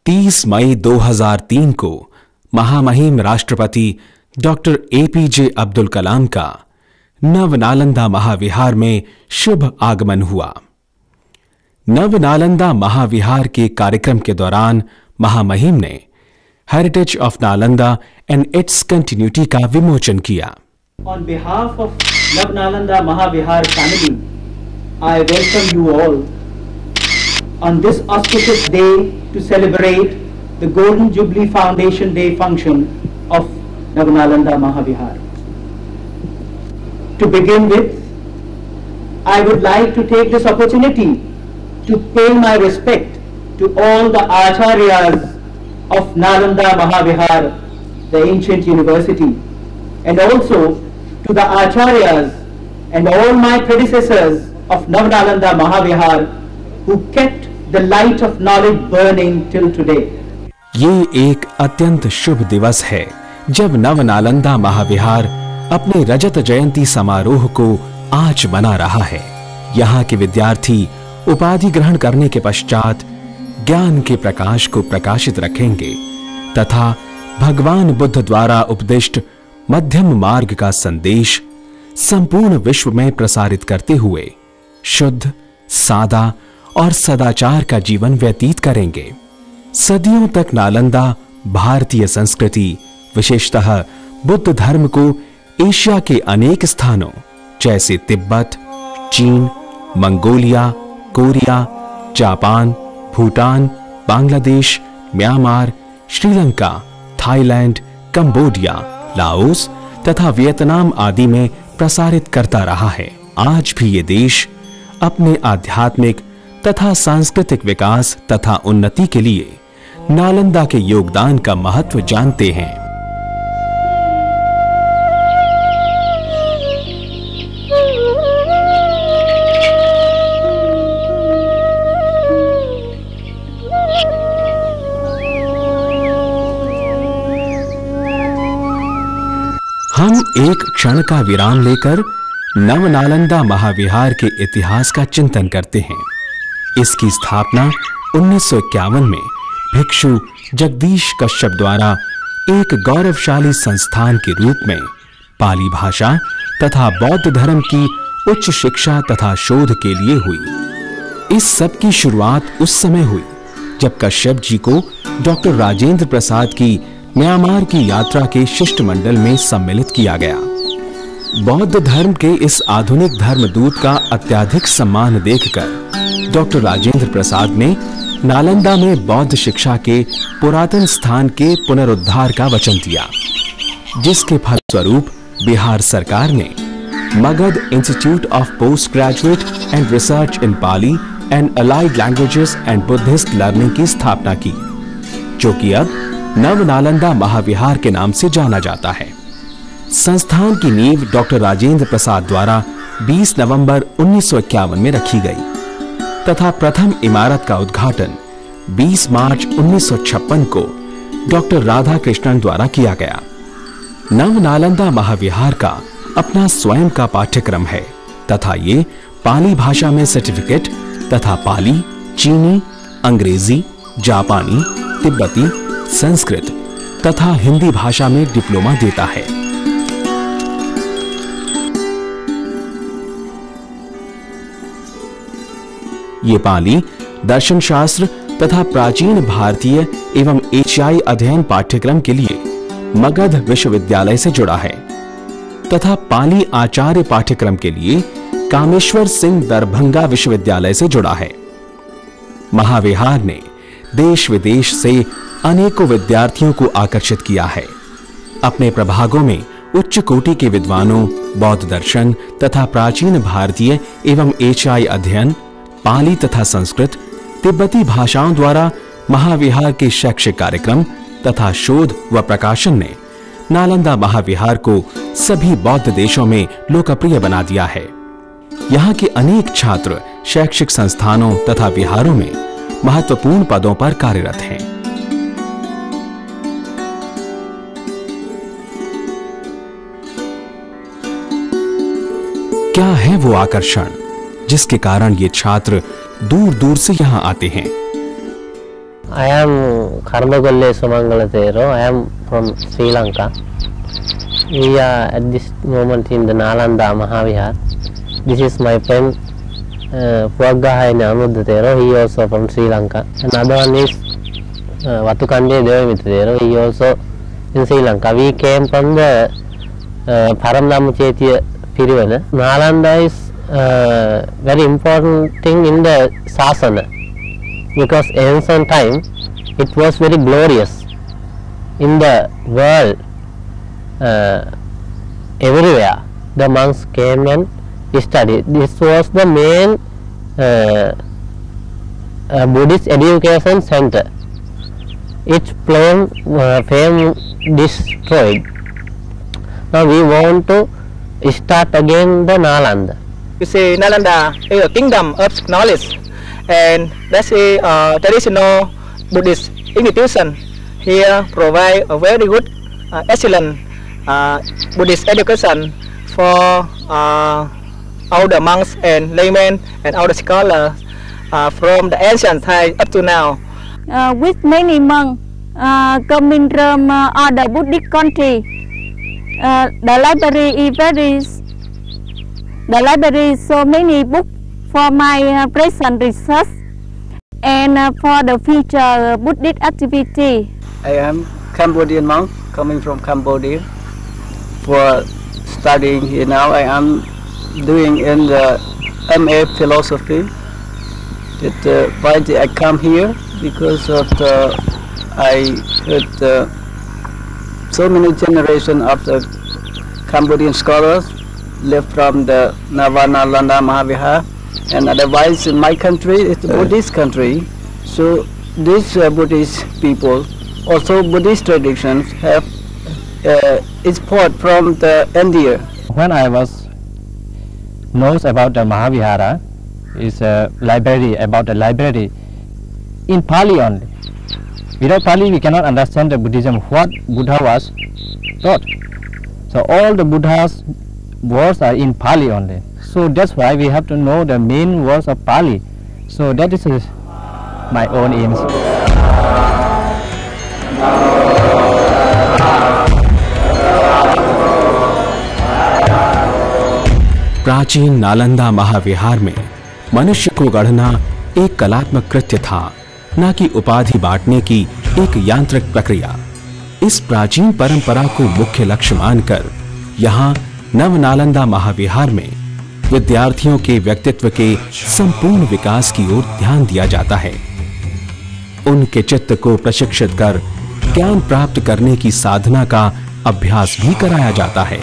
30 मई 2003 को महामहिम राष्ट्रपति डॉक्टर APJ अब्दुल कलाम का नव नालंदा महाविहार में शुभ आगमन हुआ। नव नालंदा महाविहार के कार्यक्रम के दौरान महामहिम ने heritage of Nalanda and it's continuity का विमोचन किया। On behalf of Nav Nalanda Mahavihar family, I welcome you all on this auspicious day to celebrate the Golden Jubilee Foundation Day function of Nav Nalanda Mahavihar. To begin with, I would like to take this opportunity to pay my respect to all the Acharyas of Nalanda Mahavihar, the ancient university, and also to the Acharyas and all my predecessors of Nav Nalanda Mahavihar who kept the light of knowledge burning till today. ये एक अत्यंत शुभ दिवस है जब नव नालंदा महाविहार अपने रजत जयंती समारोह को आज मना रहा है। यहाँ के विद्यार्थी उपाधि ग्रहण करने के पश्चात ज्ञान के प्रकाश को प्रकाशित रखेंगे तथा भगवान बुद्ध द्वारा उपदिष्ट मध्यम मार्ग का संदेश संपूर्ण विश्व में प्रसारित करते हुए शुद्ध, सादा और सदाचार का जीवन व्यतीत करेंगे। सदियों तक नालंदा भारतीय संस्कृति, विशेषतः बुद्ध धर्म को एशिया के अनेक स्थानों जैसे तिब्बत, चीन, Mongolia, Korea, Japan, Bhutan, Bangladesh, Myanmar, Sri Lanka, Thailand, Cambodia, Laos तथा वियतनाम आदि में प्रसारित करता रहा है। आज भी ये देश अपने आध्यात्मिक तथा सांस्कृतिक विकास तथा उन्नति के लिए नालंदा के योगदान का महत्व जानते हैं। हम एक क्षण का विराम लेकर नव नालंदा महाविहार के इतिहास का चिंतन करते हैं। इसकी स्थापना 1951 में भिक्षु जगदीश कश्यप द्वारा एक गौरवशाली संस्थान के रूप में पाली भाषा तथा बौद्ध धर्म की उच्च शिक्षा तथा शोध के लिए हुई। इस सब की शुरुआत उस समय हुई जब कश्यप जी को डॉक्टर राजेंद्र प्रसाद की म्यांमार की यात्रा के शिष्टमंडल में सम्मिलित किया गया। बौद्ध धर्म के इस आधुनिक धर्मदूत का अत्यधिक सम्मान देखकर डॉक्टर राजेंद्र प्रसाद ने नालंदा में बौद्ध शिक्षा के पुरातन स्थान के पुनरुद्धार का वचन दिया, जिसके फलस्वरूप बिहार सरकार ने Magadh institute of post graduate and research in Pali and allied languages and Buddhist learning की स्थापना की, जो कि अब नव नालंदा महाविहार के नाम से जाना जाता है। संस्थान की नींव डॉक्टर राजेंद्र प्रसाद द्वारा 20 नवंबर 1951 में रखी गई तथा प्रथम इमारत का उद्घाटन 20 मार्च 1956 को डॉक्टर राधा कृष्णन द्वारा किया गया। नव नालंदा महाविहार का अपना स्वयं का पाठ्यक्रम है तथा ये पाली भाषा में सर्टिफिकेट तथा पाली, चीनी, अंग्रेजी, जापानी, तिब्बती, संस्कृत तथा हिंदी भाषा में डिप्लोमा देता है। ये पाली, दर्शन शास्त्र तथा प्राचीन भारतीय एवं एशियाई अध्ययन पाठ्यक्रम के लिए मगध विश्वविद्यालय से जुड़ा है तथा पाली आचार्य पाठ्यक्रम के लिए कामेश्वर सिंह दरभंगा विश्वविद्यालय से जुड़ा है। महाविहार ने देश विदेश से अनेकों विद्यार्थियों को आकर्षित किया है। अपने प्रभागों में उच्च कोटि के विद्वानों, बौद्ध दर्शन तथा प्राचीन भारतीय एवं एशियाई अध्ययन, पाली तथा संस्कृत, तिब्बती भाषाओं द्वारा महाविहार के शैक्षिक कार्यक्रम तथा शोध व प्रकाशन ने नालंदा महाविहार को सभी बौद्ध देशों में लोकप्रिय बना दिया है। यहाँ के अनेक छात्र शैक्षिक संस्थानों तथा विहारों में महत्वपूर्ण पदों पर कार्यरत हैं। क्या है वो आकर्षण जिसके कारण ये छात्र दूर दूर से यहां आते हैं? I am Karmagolle Sumangala Thero. I am from Sri Lanka. We are at this moment in the Nalanda Mahavihar. This is my friend Puaggaha Namudda Thero. He also from Sri Lanka. Another one is Vatukande Devamitra Thero. He also in Sri Lanka. We came from the Paramnamuchetya Pirivana. Nalanda is very important thing in the Sasana, because ancient time it was very glorious in the world. Everywhere the monks came and studied. This was the main Buddhist education center. Its fame destroyed. Now we want to start again the Nalanda. You see, Nalanda is a kingdom of knowledge, and that's a traditional Buddhist institution. Here provide a very good, excellent Buddhist education for all the monks and laymen and all the scholars from the ancient time up to now. With many monks coming from other Buddhist country, the library is so many books for my present research and for the future Buddhist activity. I am Cambodian monk coming from Cambodia for studying here now. I am doing in the MA philosophy. Why did I come here? Because of I heard so many generations of the Cambodian scholars live from the Nalanda Mahavihar, and otherwise in my country it's a Buddhist country, so these Buddhist people, also Buddhist traditions have export from the India. When I was knows about the Mahavihara, is a library, about a library in Pali only. Without Pali we cannot understand the Buddhism, what Buddha was taught. So all the Buddha's words are in Pali only. So that's why we have to know the main words of Pali. So that is my own aim. प्राचीन नालंदा महाविहार में मनुष्य को गढ़ना एक कलात्मक कृत्य था, न कि उपाधि बांटने की एक यांत्रिक प्रक्रिया। इस प्राचीन परंपरा को मुख्य लक्ष्य मानकर यहाँ नव नालंदा महाविहार में विद्यार्थियों के व्यक्तित्व के संपूर्ण विकास की ओर ध्यान दिया जाता है। उनके चित्त को प्रशिक्षित कर ज्ञान प्राप्त करने की साधना का अभ्यास भी कराया जाता है,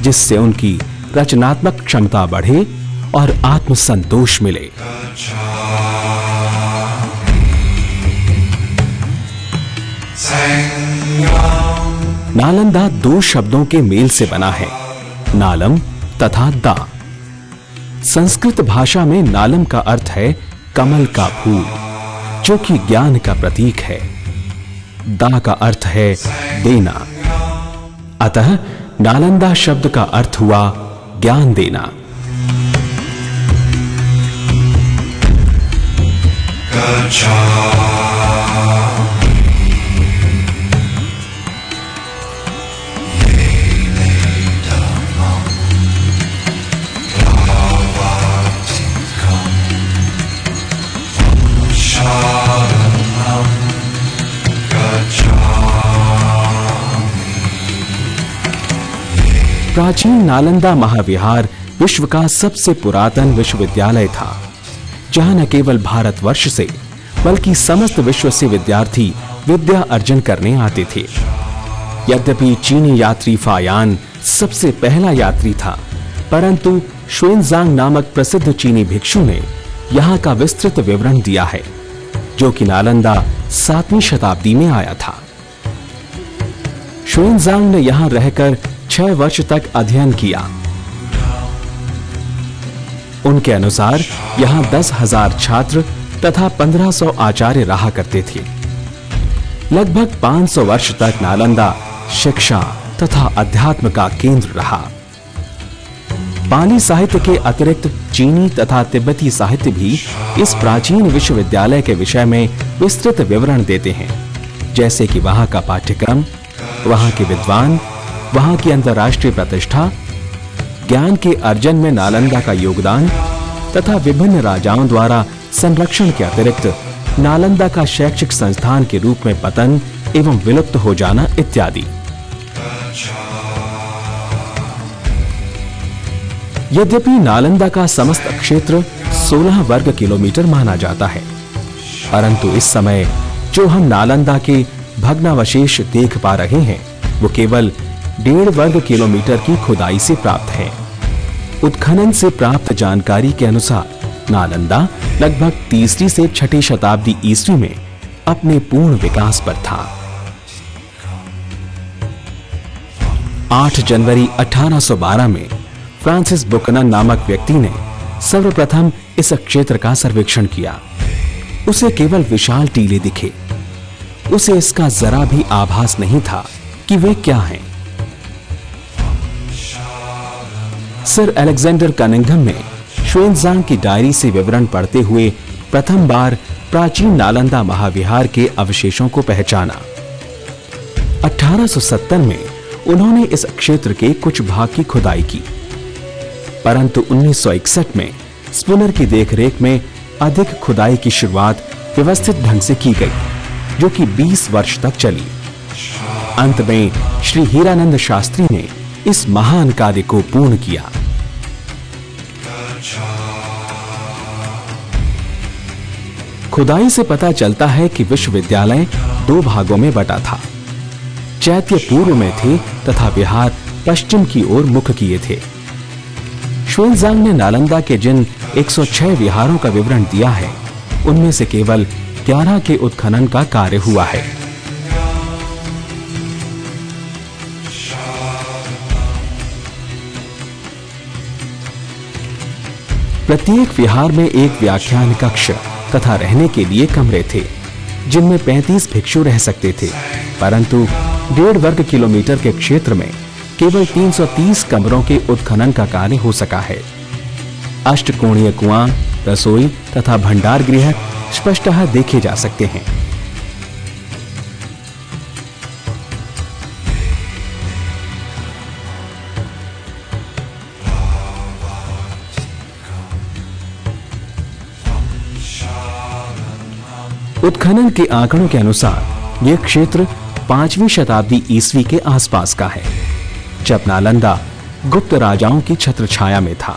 जिससे उनकी रचनात्मक क्षमता बढ़े और आत्मसंतोष मिले। नालंदा दो शब्दों के मेल से बना है, नालम तथा दा। संस्कृत भाषा में नालम का अर्थ है कमल का फूल, जो कि ज्ञान का प्रतीक है। दा का अर्थ है देना, अतः नालंदा शब्द का अर्थ हुआ ज्ञान देना। प्राचीन नालंदा महाविहार विश्व का सबसे पुरातन विश्वविद्यालय था, जहां न केवल भारतवर्ष से बल्कि समस्त विश्व से विद्यार्थी विद्या अर्जन करने आते थे। यद्यपि चीनी यात्री फायान सबसे पहला यात्री था, परंतु श्वेनजांग नामक प्रसिद्ध चीनी भिक्षु ने यहाँ का विस्तृत विवरण दिया है, जो कि नालंदा 7वीं शताब्दी में आया था। श्वेनजांग ने यहाँ रहकर 6 वर्ष तक अध्ययन किया। उनके अनुसार यहाँ 10,000 छात्र तथा 1500 आचार्य रहा करते थे। लगभग 500 वर्ष तक नालंदा शिक्षा तथा अध्यात्म का केंद्र रहा। पाली साहित्य के अतिरिक्त चीनी तथा तिब्बती साहित्य भी इस प्राचीन विश्वविद्यालय के विषय में विस्तृत विवरण देते हैं, जैसे कि वहां का पाठ्यक्रम, वहां के विद्वान, वहां की अंतर्राष्ट्रीय प्रतिष्ठा, ज्ञान के अर्जन में नालंदा का योगदान तथा विभिन्न राजाओं द्वारा संरक्षण के अतिरिक्त नालंदा का शैक्षिक संस्थान के रूप में पतन एवं विलुप्त हो जाना इत्यादि। यद्यपि नालंदा का समस्त क्षेत्र 16 वर्ग किलोमीटर माना जाता है, परंतु इस समय जो हम नालंदा के भग्नावशेष देख पा रहे हैं वो केवल 1.5 वर्ग किलोमीटर की खुदाई से प्राप्त है। उत्खनन से प्राप्त जानकारी के अनुसार नालंदा लगभग 3री से 6ठी शताब्दी ईस्वी में अपने पूर्ण विकास पर था। 8 जनवरी 1812 में फ्रांसिस बुकनन नामक व्यक्ति ने सर्वप्रथम इस क्षेत्र का सर्वेक्षण किया। उसे केवल विशाल टीले दिखे, उसे इसका जरा भी आभास नहीं था कि वे क्या हैं। सर अलेक्जेंडर कनिंघम ने श्वेनज़ांग की डायरी से विवरण पढ़ते हुए प्रथम बार प्राचीन नालंदा महाविहार के अवशेषों को पहचाना। 1870 में उन्होंने इस क्षेत्र के कुछ भाग की खुदाई की, परंतु 1961 में स्पूनर की देखरेख में अधिक खुदाई की शुरुआत व्यवस्थित ढंग से की गई, जो कि 20 वर्ष तक चली। अंत में श्री हीरानंद शास्त्री ने इस महान कार्य को पूर्ण किया। खुदाई से पता चलता है कि विश्वविद्यालय 2 भागों में बटा था। चैत्य पूर्व में थे तथा विहार पश्चिम की ओर मुख किए थे। श्वेनज़ांग ने नालंदा के जिन 106 विहारों का विवरण दिया है, उनमें से केवल 11 के उत्खनन का कार्य हुआ है। प्रत्येक विहार में एक व्याख्यान कक्ष तथा रहने के लिए कमरे थे, जिनमें 35 भिक्षु रह सकते थे, परंतु 1.5 वर्ग किलोमीटर के क्षेत्र में केवल 330 कमरों के उत्खनन का कार्य हो सका है। अष्टकोणीय कुआं, रसोई तथा भंडार गृह स्पष्टतः देखे जा सकते हैं। उत्खनन के आंकड़ों के अनुसार यह क्षेत्र 5वीं शताब्दी ईस्वी के आसपास का है, जब नालंदा गुप्त राजाओं की छत्रछाया में था।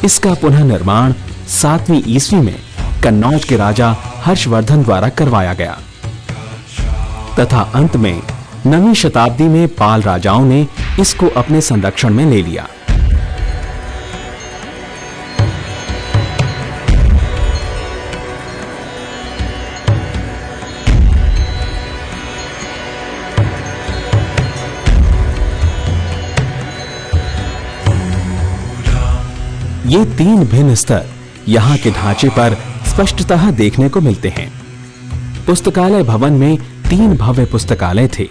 इसका पुनर्निर्माण 7वीं ईस्वी में कन्नौज के राजा हर्षवर्धन द्वारा करवाया गया तथा अंत में 9वीं शताब्दी में पाल राजाओं ने इसको अपने संरक्षण में ले लिया। ये 3 भिन्न स्तर यहाँ के ढांचे पर स्पष्टतः देखने को मिलते हैं। पुस्तकालय भवन में 3 भव्य पुस्तकालय थे,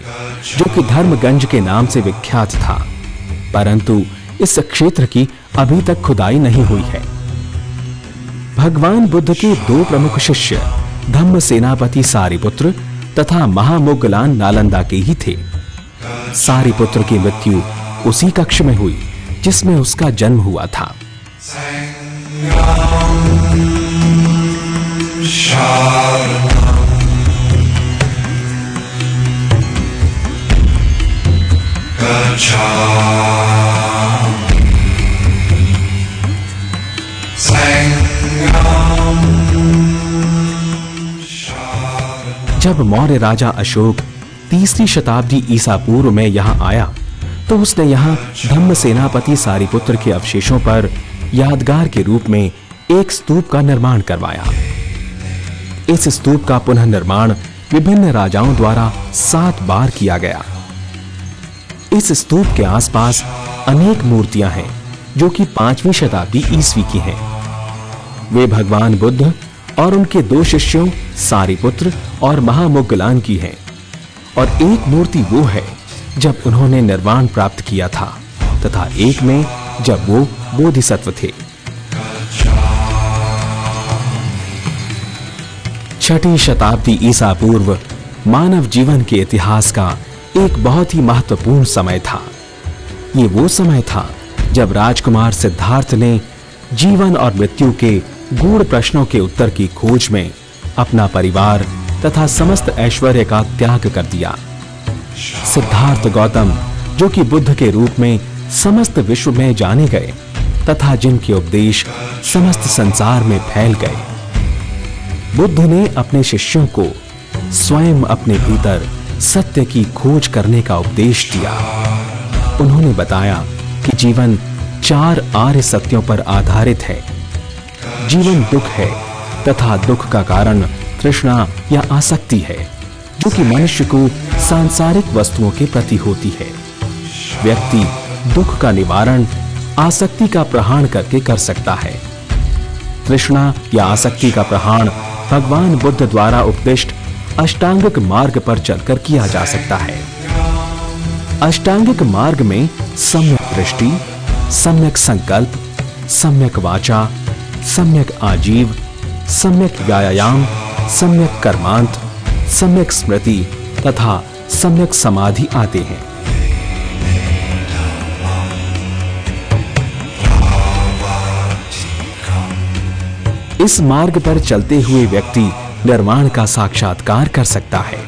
जो कि धर्मगंज के नाम से विख्यात था, परंतु इस क्षेत्र की अभी तक खुदाई नहीं हुई है। भगवान बुद्ध के 2 प्रमुख शिष्य धम्म सेनापति सारिपुत्र तथा महामोगलान नालंदा के ही थे। सारिपुत्र की मृत्यु उसी कक्ष में हुई जिसमें उसका जन्म हुआ था। जब मौर्य राजा अशोक 3री शताब्दी ईसा पूर्व में यहाँ आया, तो उसने यहाँ धम्म सेनापति सारिपुत्र के अवशेषों पर यादगार के रूप में एक स्तूप का निर्माण करवाया। इस स्तूप का पुनर्निर्माण विभिन्न राजाओं द्वारा 7 बार किया गया। इस स्तूप के आसपास अनेक मूर्तियां हैं, जो कि 5वीं शताब्दी ईस्वी की हैं। वे भगवान बुद्ध और उनके 2 शिष्यों सारिपुत्र और महामोगलान की हैं, और एक मूर्ति वो है जब उन्होंने निर्वाण प्राप्त किया था, तथा एक में जब वो बोधिसत्व थे। छठी शताब्दी ईसा पूर्व मानव जीवन के इतिहास का एक बहुत ही महत्वपूर्ण समय था। ये वो समय था जब राजकुमार सिद्धार्थ ने जीवन और मृत्यु के गूढ़ प्रश्नों के उत्तर की खोज में अपना परिवार तथा समस्त ऐश्वर्य का त्याग कर दिया। सिद्धार्थ गौतम, जो कि बुद्ध के रूप में समस्त विश्व में जाने गए तथा जिनके उपदेश समस्त संसार में फैल गए, बुद्ध ने अपने शिष्यों को स्वयं अपने भीतर सत्य की खोज करने का उपदेश दिया। उन्होंने बताया कि जीवन 4 आर्य सत्यों पर आधारित है। जीवन दुख है तथा दुख का कारण तृष्णा या आसक्ति है, जो कि मनुष्य को सांसारिक वस्तुओं के प्रति होती है। व्यक्ति दुख का निवारण आसक्ति का प्रहार करके कर सकता है। तृष्णा या आसक्ति का प्रहार भगवान बुद्ध द्वारा उपदिष्ट अष्टांगिक मार्ग पर चलकर किया जा सकता है। अष्टांगिक मार्ग में सम्यक दृष्टि, सम्यक संकल्प, सम्यक वाचा, सम्यक आजीव, सम्यक व्यायाम, सम्यक कर्मांत, सम्यक स्मृति तथा सम्यक समाधि आते हैं। इस मार्ग पर चलते हुए व्यक्ति निर्वाण का साक्षात्कार कर सकता है।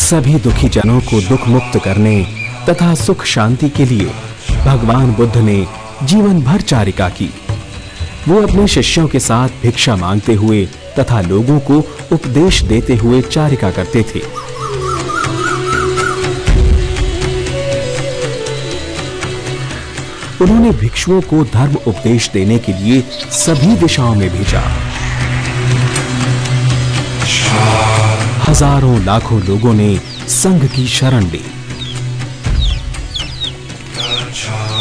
सभी दुखी जनों को दुख मुक्त करने तथा सुख शांति के लिए भगवान बुद्ध ने जीवन भर चारिका की। वो अपने शिष्यों के साथ भिक्षा मांगते हुए तथा लोगों को उपदेश देते हुए चारिका करते थे। उन्होंने भिक्षुओं को धर्म उपदेश देने के लिए सभी दिशाओं में भेजा। हजारों लाखों लोगों ने संघ की शरण ली।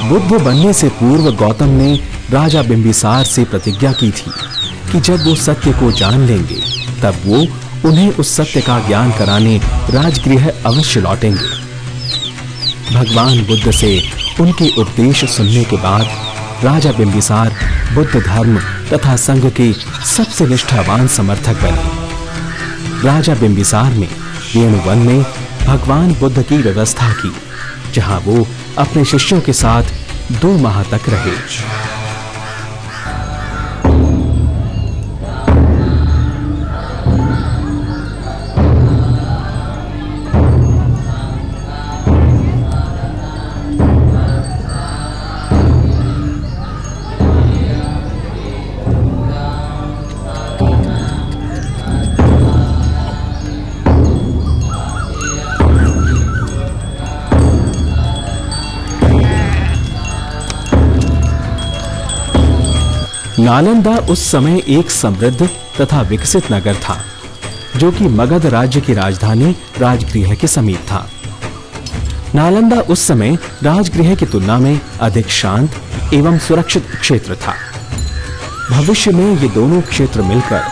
बुद्ध बनने से पूर्व गौतम ने राजा बिंबिसार से प्रतिज्ञा की थी कि जब वो सत्य को जान लेंगे तब वो उन्हें उस सत्य का ज्ञान कराने राजगृह अवश्य लौटेंगे। भगवान बुद्ध से उनके उपदेश सुनने के बाद राजा बिंबिसार बुद्ध धर्म तथा संघ के सबसे निष्ठावान समर्थक बने। राजा बिंबिसार ने वेणुवन में भगवान बुद्ध की व्यवस्था की, जहां वो अपने शिष्यों के साथ 2 माह तक रहे। नालंदा उस समय एक समृद्ध तथा विकसित नगर था, जो कि मगध राज्य की राजधानी राजगृह के समीप था। नालंदा उस समय राजगृह की तुलना में अधिक शांत एवं सुरक्षित क्षेत्र था। भविष्य में ये दोनों क्षेत्र मिलकर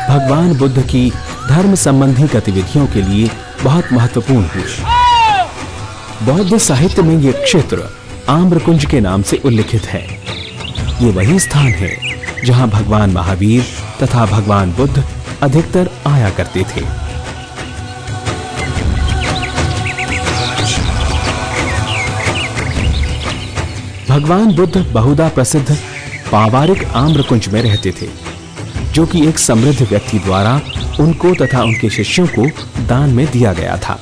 भगवान बुद्ध की धर्म संबंधी गतिविधियों के लिए बहुत महत्वपूर्ण हुए। बौद्ध साहित्य में ये क्षेत्र आम्रकुंज के नाम से उल्लिखित है। ये वही स्थान है जहां भगवान महावीर तथा भगवान बुद्ध अधिकतर आया करते थे। भगवान बुद्ध बहुधा प्रसिद्ध पावारिक आम्रकुंज में रहते थे, जो कि एक समृद्ध व्यक्ति द्वारा उनको तथा उनके शिष्यों को दान में दिया गया था।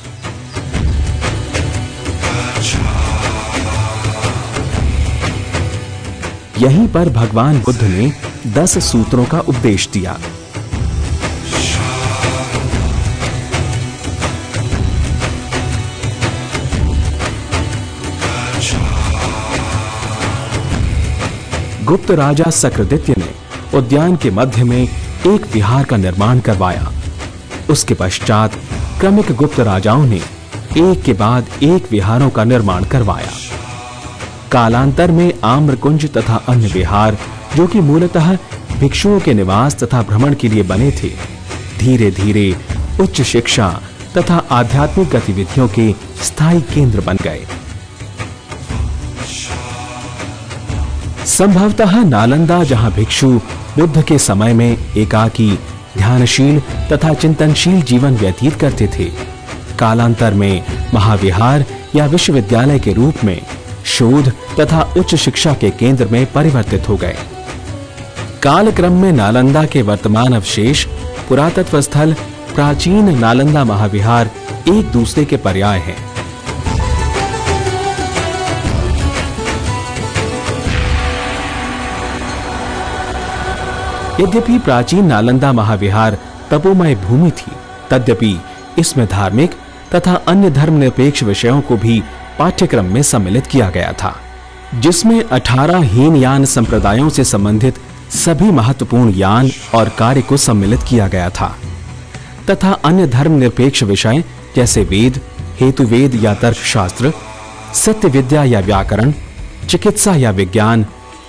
यहीं पर भगवान बुद्ध ने 10 सूत्रों का उपदेश दिया। गुप्त राजा सक्रादित्य ने उद्यान के मध्य में एक विहार का निर्माण करवाया। उसके पश्चात क्रमिक गुप्त राजाओं ने एक के बाद एक विहारों का निर्माण करवाया। कालांतर में आम्रकुंज तथा अन्य विहार, जो कि मूलतः भिक्षुओं के निवास तथा भ्रमण के लिए बने थे, धीरे धीरे उच्च शिक्षा तथा आध्यात्मिक गतिविधियों के स्थायी केंद्र बन गए। संभवतः नालंदा, जहां भिक्षु बुद्ध के समय में एकाकी, ध्यानशील तथा चिंतनशील जीवन व्यतीत करते थे, कालांतर में महाविहार या विश्वविद्यालय के रूप में शोध तथा उच्च शिक्षा के केंद्र में परिवर्तित हो गए। कालक्रम में नालंदा के वर्तमान अवशेष, पुरातत्व स्थल, प्राचीन नालंदा महाविहार एक दूसरे के पर्याय हैं। यद्यपि प्राचीन नालंदा महाविहार तपोमय भूमि थी, तद्यपि इसमें धार्मिक तथा अन्य धर्मनिरपेक्ष विषयों को भी पाठ्यक्रम में सम्मिलित किया गया था, जिसमें 18 हीनयान संप्रदायों से संबंधित सभी महत्वपूर्ण यान और कार्य को सम्मिलित किया गया था तथा अन्य धर्मनिरपेक्ष विषय जैसे वेद, हेतुवेद या तर्कशास्त्र, सत्य विद्या या व्याकरण, चिकित्सा या विज्ञान,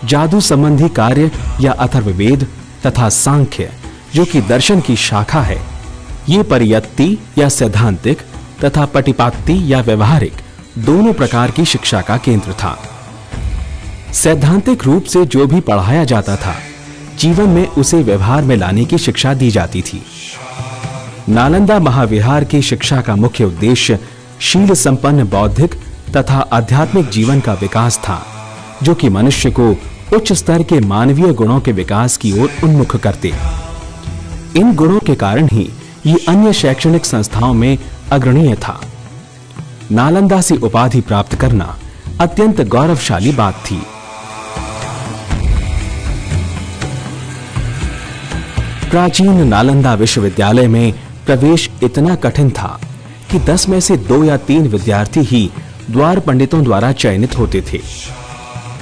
जादू संबंधी कार्य या अथर्ववेद तथा सांख्य, जो कि दर्शन की शाखा है, ये परियत्ति या सैद्धांतिक तथा पटिपात्ति या व्यवहारिक दोनों प्रकार की शिक्षा का केंद्र था। सैद्धांतिक रूप से जो भी पढ़ाया जाता था, जीवन में उसे व्यवहार में लाने की शिक्षा दी जाती थी। नालंदा महाविहार की शिक्षा का मुख्य उद्देश्य शील संपन्न बौद्धिक तथा आध्यात्मिक जीवन का विकास था, जो कि मनुष्य को उच्च स्तर के मानवीय गुणों के विकास की ओर उन्मुख करते। इन गुणों के कारण ही ये अन्य शैक्षणिक संस्थाओं में अग्रणीय था। नालंदा से उपाधि प्राप्त करना अत्यंत गौरवशाली बात थी। प्राचीन नालंदा विश्वविद्यालय में प्रवेश इतना कठिन था कि 10 में से 2 या 3 विद्यार्थी ही द्वार पंडितों द्वारा चयनित होते थे।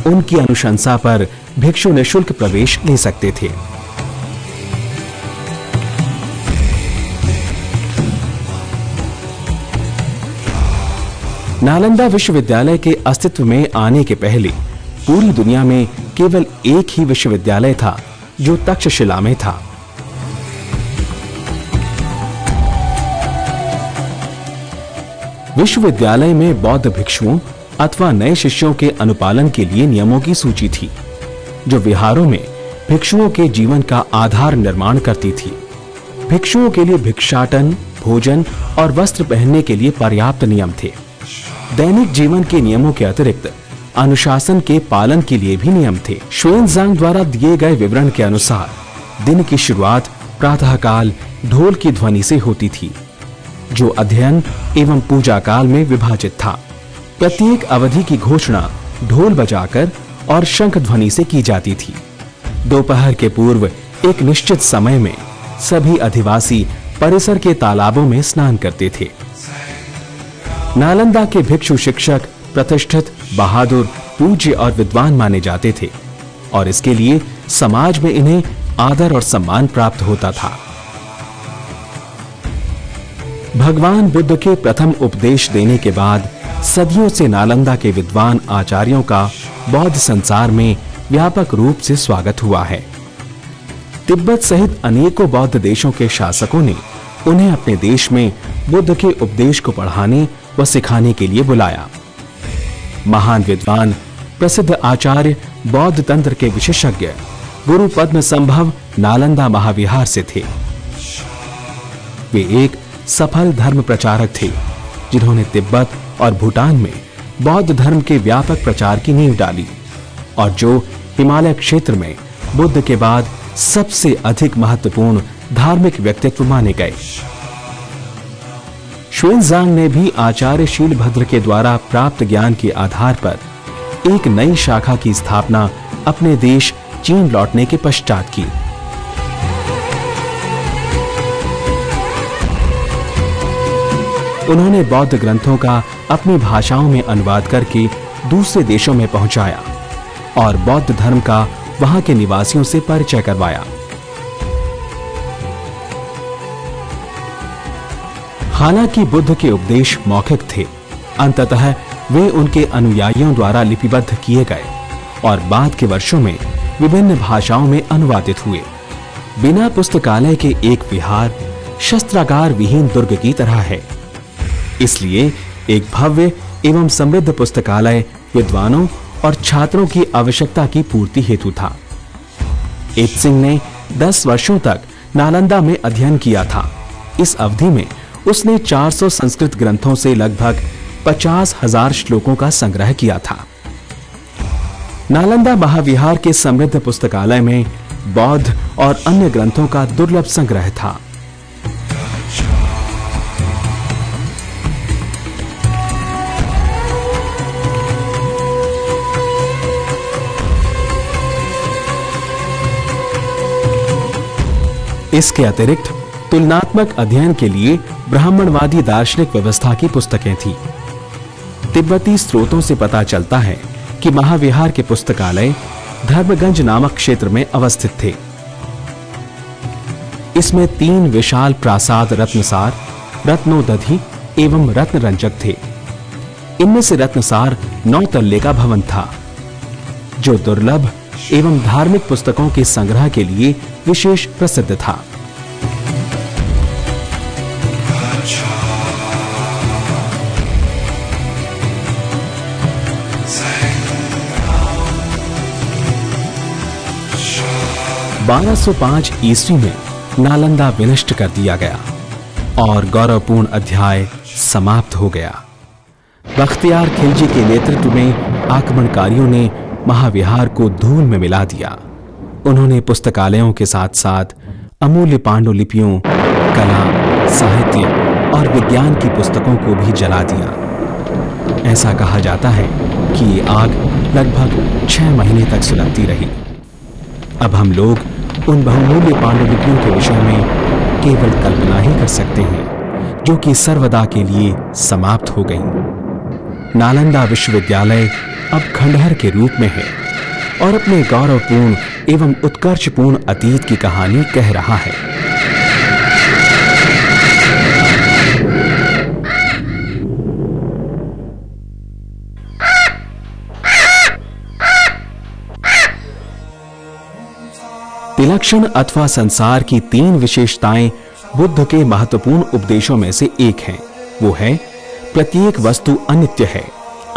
उनकी अनुशंसा पर भिक्षु निःशुल्क प्रवेश ले सकते थे। नालंदा विश्वविद्यालय के अस्तित्व में आने के पहले पूरी दुनिया में केवल एक ही विश्वविद्यालय था, जो तक्षशिला में था। विश्वविद्यालय में बौद्ध भिक्षुओं अथवा नए शिष्यों के अनुपालन के लिए नियमों की सूची थी, जो विहारों में भिक्षुओं के जीवन का आधार निर्माण करती थी। भिक्षुओं के लिए भिक्षाटन, भोजन और वस्त्र पहनने के लिए पर्याप्त नियम थे। दैनिक जीवन के नियमों के अतिरिक्त अनुशासन के पालन के लिए भी नियम थे। श्वेनजांग द्वारा दिए गए विवरण के अनुसार दिन की शुरुआत प्रातःकाल ढोल की ध्वनि से होती थी, जो अध्ययन एवं पूजा काल में विभाजित था। प्रत्येक अवधि की घोषणा ढोल बजाकर और शंख ध्वनि से की जाती थी। दोपहर के पूर्व एक निश्चित समय में सभी अधिवासी परिसर के तालाबों में स्नान करते थे। नालंदा के भिक्षु शिक्षक प्रतिष्ठित, बहादुर, पूज्य और विद्वान माने जाते थे और इसके लिए समाज में इन्हें आदर और सम्मान प्राप्त होता था। भगवान बुद्ध के प्रथम उपदेश देने के बाद सदियों से नालंदा के विद्वान आचार्यों का बौद्ध संसार में व्यापक रूप से स्वागत हुआ है। तिब्बत सहित अनेकों बौद्ध देशों के शासकों ने उन्हें अपने देश में बुद्ध के उपदेश को पढ़ाने व सिखाने के लिए बुलाया। महान विद्वान, प्रसिद्ध आचार्य, बौद्ध तंत्र के विशेषज्ञ गुरु पद्म संभव नालंदा महाविहार से थे। वे एक सफल धर्म प्रचारक थे, जिन्होंने तिब्बत और भूटान में बौद्ध धर्म के व्यापक प्रचार की नींव डाली और जो हिमालय क्षेत्र में बुद्ध के बाद सबसे अधिक महत्वपूर्ण धार्मिक व्यक्तित्व माने गए। श्वेनजांग ने भी आचार्य शीलभद्र के द्वारा प्राप्त ज्ञान के आधार पर एक नई शाखा की स्थापना अपने देश चीन लौटने के पश्चात की। उन्होंने बौद्ध ग्रंथों का अपनी भाषाओं में अनुवाद करके दूसरे देशों में पहुंचाया और बौद्ध धर्म का वहां के निवासियों से परिचय करवाया। हालांकि बुद्ध के उपदेश मौखिक थे, अंततः वे उनके अनुयायियों द्वारा लिपिबद्ध किए गए और बाद के वर्षों में विभिन्न भाषाओं में अनुवादित हुए। बिना पुस्तकालय के एक विहार शस्त्रागार विहीन दुर्ग की तरह है। इसलिए एक भव्य एवं समृद्ध पुस्तकालय विद्वानों और छात्रों की आवश्यकता की पूर्ति हेतु था। एत सिंह ने 10 वर्षों तक नालंदा में अध्ययन किया था। इस अवधि में उसने 400 संस्कृत ग्रंथों से लगभग 50,000 श्लोकों का संग्रह किया था। नालंदा महाविहार के समृद्ध पुस्तकालय में बौद्ध और अन्य ग्रंथों का दुर्लभ संग्रह था। इसके अतिरिक्त तुलनात्मक अध्ययन के लिए ब्राह्मणवादी दार्शनिक व्यवस्था की पुस्तकें थीं। तिब्बती स्रोतों से पता चलता है कि महाविहार के पुस्तकालय धर्मगंज नामक क्षेत्र में अवस्थित थे। इसमें 3 विशाल प्रासाद रत्नसार, रत्नोदधि एवं रत्नरंजक थे। इनमें से रत्नसार 9 तल्ले का भवन था, जो दुर्लभ एवं धार्मिक पुस्तकों के संग्रह के लिए विशेष प्रसिद्ध था। (1205 ईस्वी में नालंदा विनष्ट कर दिया गया और गौरवपूर्ण अध्याय समाप्त हो गया। बख्तियार खिलजी के नेतृत्व में आक्रमणकारियों ने महाविहार को धूल में मिला दिया। उन्होंने पुस्तकालयों के साथ साथ अमूल्य पांडुलिपियों, कला, साहित्य और विज्ञान की पुस्तकों को भी जला दिया। ऐसा कहा जाता है कि ये आग लगभग 6 महीने तक सुलगती रही। अब हम लोग उन बहुमूल्य पांडुलिपियों के विषय में केवल कल्पना ही कर सकते हैं, जो कि सर्वदा के लिए समाप्त हो गईं। नालंदा विश्वविद्यालय अब खंडहर के रूप में है और अपने गौरवपूर्ण एवं उत्कर्षपूर्ण अतीत की कहानी कह रहा है। तिलक्षण अथवा संसार की 3 विशेषताएं बुद्ध के महत्वपूर्ण उपदेशों में से एक हैं। वो है प्रत्येक वस्तु अनित्य है,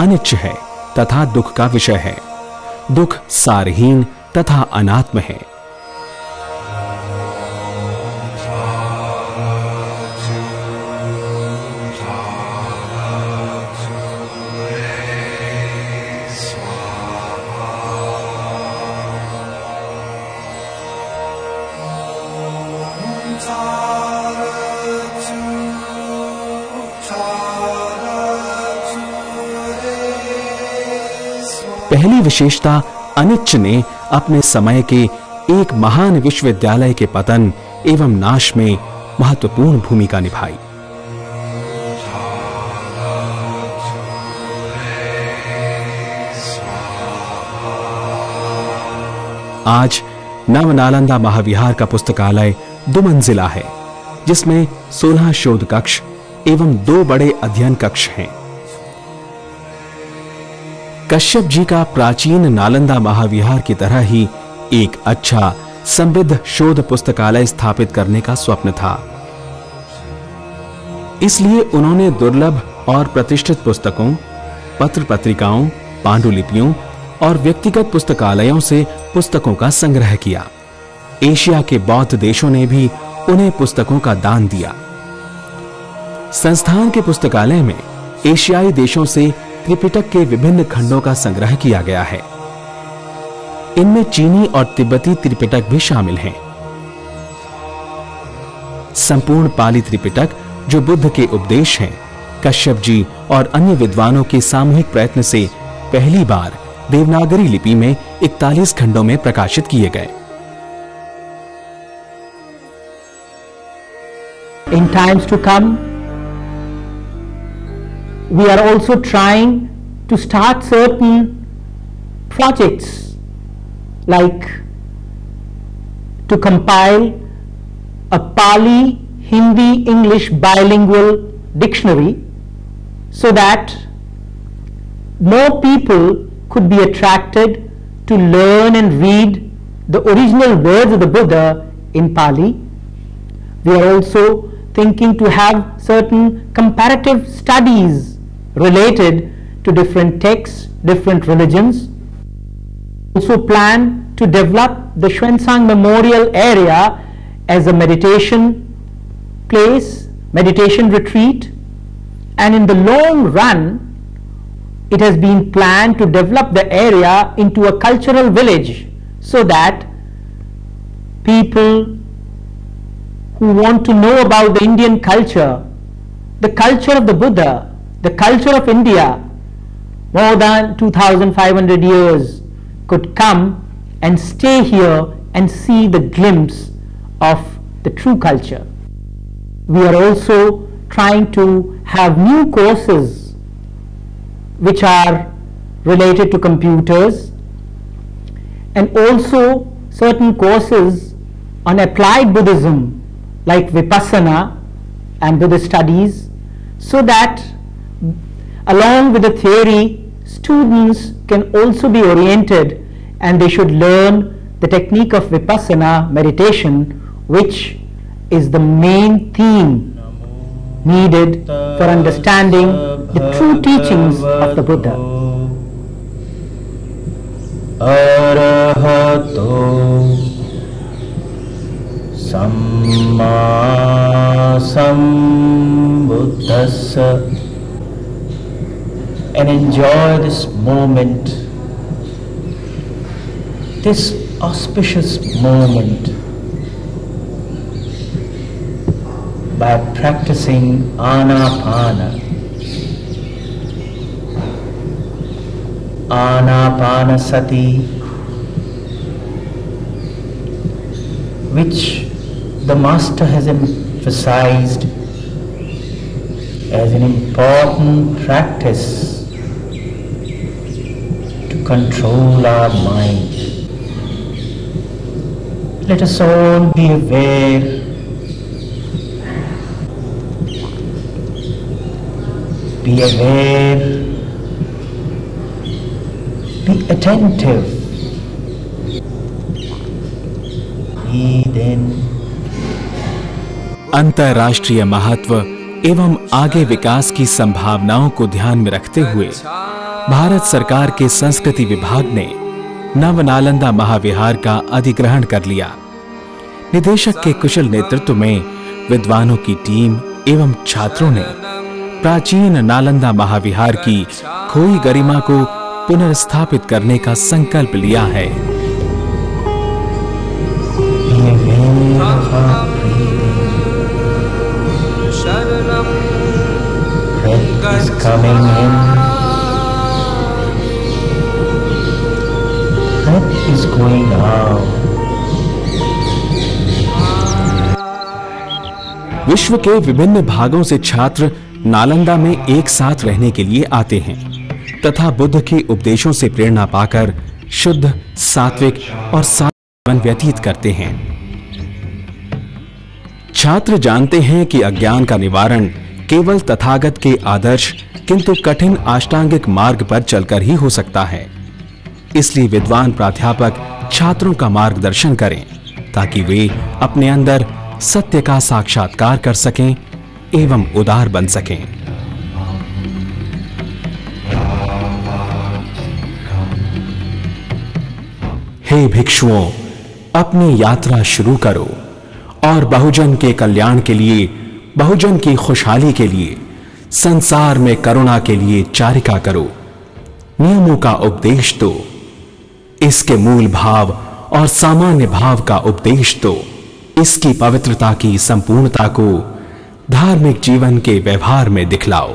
अनिच्छ है तथा दुख का विषय है। दुख सारहीन तथा अनात्म है। पहली विशेषता अनिच्छ ने अपने समय के एक महान विश्वविद्यालय के पतन एवं नाश में महत्वपूर्ण भूमिका निभाई। आज नव नालंदा महाविहार का पुस्तकालय 2 मंजिला है, जिसमें 16 शोध कक्ष एवं 2 बड़े अध्ययन कक्ष हैं। कश्यप जी का प्राचीन नालंदा महाविहार की तरह ही एक अच्छा समृद्ध शोध पुस्तकालय स्थापित करने का स्वप्न था। इसलिए उन्होंने दुर्लभ और प्रतिष्ठित पुस्तकों, पत्र पत्रिकाओं, पांडुलिपियों और व्यक्तिगत पुस्तकालयों से पुस्तकों का संग्रह किया। एशिया के बौद्ध देशों ने भी उन्हें पुस्तकों का दान दिया। संस्थान के पुस्तकालय में एशियाई देशों से त्रिपिटक के विभिन्न खंडों का संग्रह किया गया है। इनमें चीनी और तिब्बती त्रिपिटक भी शामिल हैं। संपूर्ण पाली त्रिपिटक, जो बुद्ध के उपदेश हैं, कश्यप जी और अन्य विद्वानों के सामूहिक प्रयत्न से पहली बार देवनागरी लिपि में 41 खंडों में प्रकाशित किए गए। In times to come, we are also trying to start certain projects, like to compile a Pali, Hindi, English bilingual dictionary, so that more people could be attracted to learn and read the original words of the Buddha in Pali. We are also thinking to have certain comparative studies related to different texts, different religions. Also plan to develop the Xuanzang Memorial area as a meditation place, meditation retreat, and in the long run it has been planned to develop the area into a cultural village, so that people who want to know about the Indian culture, the culture of the Buddha, the culture of India, more than 2,500 years, could come and stay here and see the glimpse of the true culture. We are also trying to have new courses which are related to computers, and also certain courses on applied Buddhism like Vipassana and Buddhist studies, so that along with the theory, students can also be oriented and they should learn the technique of Vipassana meditation, which is the main theme needed for understanding the true teachings of the Buddha. Arahato Samma Sambuddhassa, and enjoy this moment, this auspicious moment, by practicing Anapana. Anapanasati, which the Master has emphasized as an important practice to control our mind. Let us all be aware be attentive, breathe in. अंतर्राष्ट्रीय महत्व एवं आगे विकास की संभावनाओं को ध्यान में रखते हुए भारत सरकार के संस्कृति विभाग ने नव नालंदा महाविहार का अधिग्रहण कर लिया। निदेशक के कुशल नेतृत्व में विद्वानों की टीम एवं छात्रों ने प्राचीन नालंदा महाविहार की खोई गरिमा को पुनर्स्थापित करने का संकल्प लिया है। विश्व के विभिन्न भागों से छात्र नालंदा में एक साथ रहने के लिए आते हैं तथा बुद्ध के उपदेशों से प्रेरणा पाकर शुद्ध, सात्विक और जीवन व्यतीत करते हैं। छात्र जानते हैं कि अज्ञान का निवारण केवल तथागत के आदर्श किंतु कठिन अष्टांगिक मार्ग पर चलकर ही हो सकता है। इसलिए विद्वान प्राध्यापक छात्रों का मार्गदर्शन करें ताकि वे अपने अंदर सत्य का साक्षात्कार कर सकें एवं उदार बन सकें। हे भिक्षुओं, अपनी यात्रा शुरू करो और बहुजन के कल्याण के लिए, बहुजन की खुशहाली के लिए, संसार में करुणा के लिए चारिका करो। नियमों का उपदेश दो, इसके मूल भाव और सामान्य भाव का उपदेश दो, इसकी पवित्रता की संपूर्णता को धार्मिक जीवन के व्यवहार में दिखलाओ।